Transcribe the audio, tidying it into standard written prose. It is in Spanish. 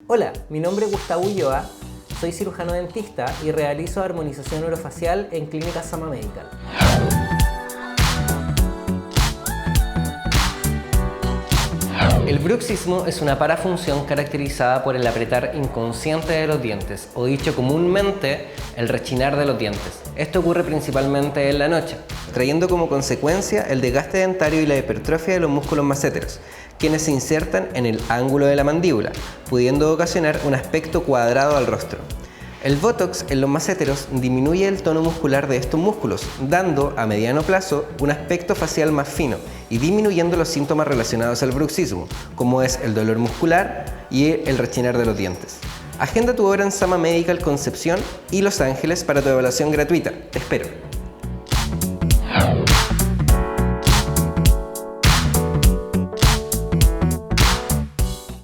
Hola, mi nombre es Gustavo Ulloa, soy cirujano dentista y realizo armonización orofacial en Clínica Sama Medical. El bruxismo es una parafunción caracterizada por el apretar inconsciente de los dientes, o dicho comúnmente, el rechinar de los dientes. Esto ocurre principalmente en la noche, trayendo como consecuencia el desgaste dentario y la hipertrofia de los músculos masséteros, quienes se insertan en el ángulo de la mandíbula, pudiendo ocasionar un aspecto cuadrado al rostro. El Botox en los masséteros disminuye el tono muscular de estos músculos, dando a mediano plazo un aspecto facial más fino y disminuyendo los síntomas relacionados al bruxismo, como es el dolor muscular y el rechinar de los dientes. Agenda tu hora en Sama Medical Concepción y Los Ángeles para tu evaluación gratuita. Te espero.